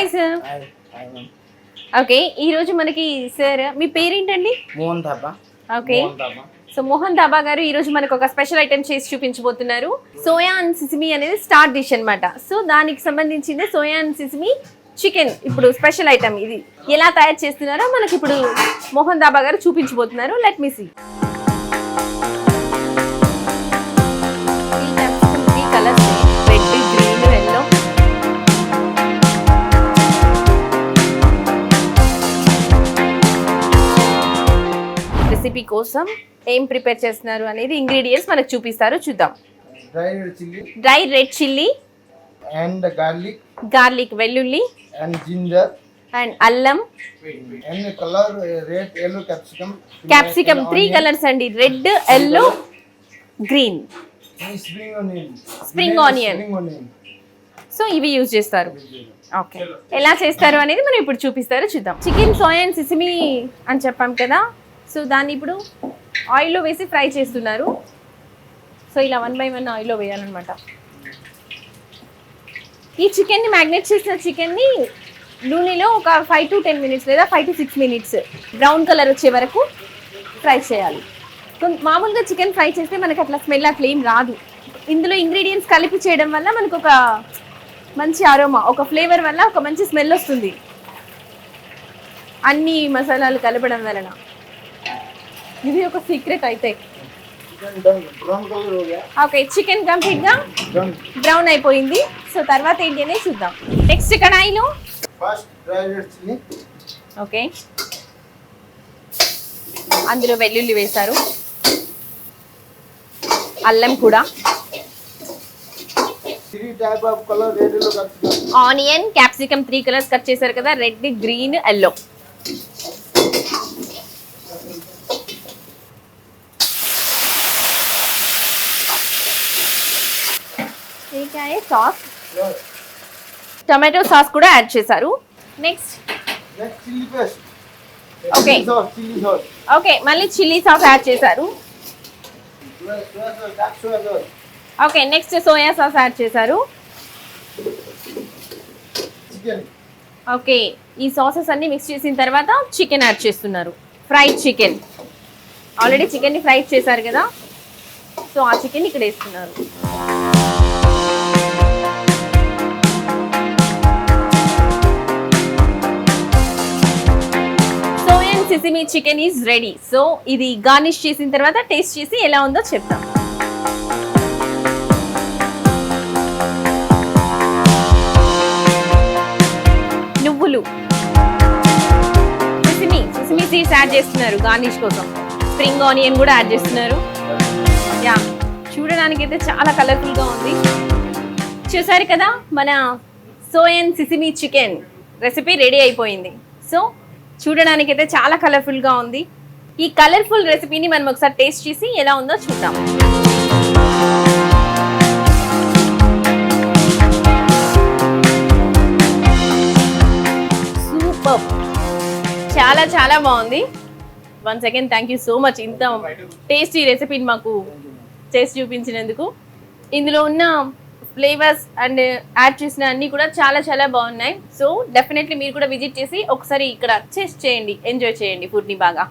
Hi sir. Hi ma'am. Okay, ఈరోజు మనకి sir మీ పేరేంటండి? మోహన్ ధాబా. ఓకే, సో మోహన్ ధాబా గారు ఈరోజు మనకు ఒక స్పెషల్ ఐటెం చేసి చూపించబోతున్నారు. సోయా అండ్ సిసిమి అనేది స్టార్ డిష్ అన్నమాట. సో దానికి సంబంధించింది సోయా అండ్ సిసిమి చికెన్. ఇప్పుడు స్పెషల్ ఐటెం ఇది ఎలా తయారు చేస్తున్నారో మనకి ఇప్పుడు మోహన్ ధాబా గారు చూపించబోతున్నారు. Let me see. Colours red, green, yellow. Recipe కోసం ఏం ప్రిపేర్ చేస్తున్నారు అనేది ఇంగ్రీడియంట్స్ మనకు చూపిస్తారు, చూద్దాం. Dry red chilli and garlic వెల్లుల్లి అండ్ జింజర్ అండ్ అల్లం and colour red yellow capsicum 3 colours అండి, red, yellow, green. Spring onion. So ఇవి యూజ్ చేస్తారు. ఓకే, ఎలా చేస్తారు అనేది మనం ఇప్పుడు చూపిస్తారు, చూద్దాం. చికెన్ సోయా అండ్ సిసిమి అని చెప్పాం కదా, సో దాన్ని ఇప్పుడు ఆయిల్లో వేసి ఫ్రై చేస్తున్నారు. సో ఇలా 1 by 1 ఆయిల్లో వేయాలన్నమాట. ఈ చికెన్ని మ్యాగ్నేట్ చేసిన చికెన్ని నూనెలో ఒక 5 to 10 minutes లేదా 5 to 6 minutes బ్రౌన్ కలర్ వచ్చే వరకు ఫ్రై చేయాలి. మామూలుగా చికెన్ ఫ్రై చేస్తే మనకి అట్లా స్మెల్ అట్లా ఏం రాదు. ఇందులో ఇంగ్రీడియంట్స్ కలిపి చేయడం వల్ల మనకు ఒక మంచి అరోమా, ఒక ఫ్లేవర్ వల్ల ఒక మంచి స్మెల్ వస్తుంది అన్ని మసాలాలు కలపడం వలన. ఇది ఒక సీక్రెట్ అయితే. ఓకే, చికెన్ కంప్లీట్గా బ్రౌన్ అయిపోయింది. సో తర్వాత ఏంటి అనేది చూద్దాం. నెక్స్ట్ కడాయిలో ఓకే అందులో వెల్లుల్లి వేశారు, అల్లం కూడా, ఆనియన్, క్యాప్సికమ్ 3 కలర్స్ కట్ చేశారు కదా, red, green, yellow. Sauce, tomato sauce కూడా యాడ్ చేశారు. నెక్స్ట్ ఓకే ఓకే మళ్ళీ చిల్లీ సాస్ యాడ్ చేశారు. Okay, next soya sauce add చేశారు. ఓకే, ఈ సాసెస్ అన్ని మిక్స్ చేసిన తర్వాత చికెన్ యాడ్ చేస్తున్నారు. ఫ్రైడ్ చికెన్, ఆల్రెడీ చికెన్ని ఫ్రై చేశారు కదా, సో ఆ చికెన్ ఇక్కడ వేస్తున్నారు. సిసిమి చికెన్ ఈజ్ రెడీ. సో ఇది గార్నిష్ చేసిన తర్వాత టేస్ట్ చేసి ఎలా ఉందో చెప్తాం. నువ్వులు, సిసిమి సీడ్స్ యాడ్ చేస్తున్నారు గార్నిష్ కోసం. స్ప్రింగ్ ఆనియన్ కూడా యాడ్ చేస్తున్నారు. యా, చూడడానికి అయితే చాలా కలర్ఫుల్ గా ఉంది. చూసారు కదా, మన soya and sesame chicken recipe ready అయిపోయింది. సో చూడడానికి అయితే చాలా కలర్ఫుల్గా ఉంది. ఈ కలర్ఫుల్ రెసిపీని మనం ఒకసారి టేస్ట్ చేసి ఎలా ఉందో చూద్దాం. సూపర్, చాలా చాలా బాగుంది. Once again thank you so much ఇంత టేస్టీ రెసిపీని మాకు చేసి చూపించినందుకు. ఇందులో ఉన్న ఫ్లేవర్స్ అండ్ యాడ్ చేసిన అన్ని కూడా చాలా చాలా బాగున్నాయి. సో డెఫినెట్లీ మీరు కూడా విజిట్ చేసి ఒకసారి ఇక్కడ టేస్ట్ చేయండి, ఎంజాయ్ చేయండి ఫుడ్ని బాగా.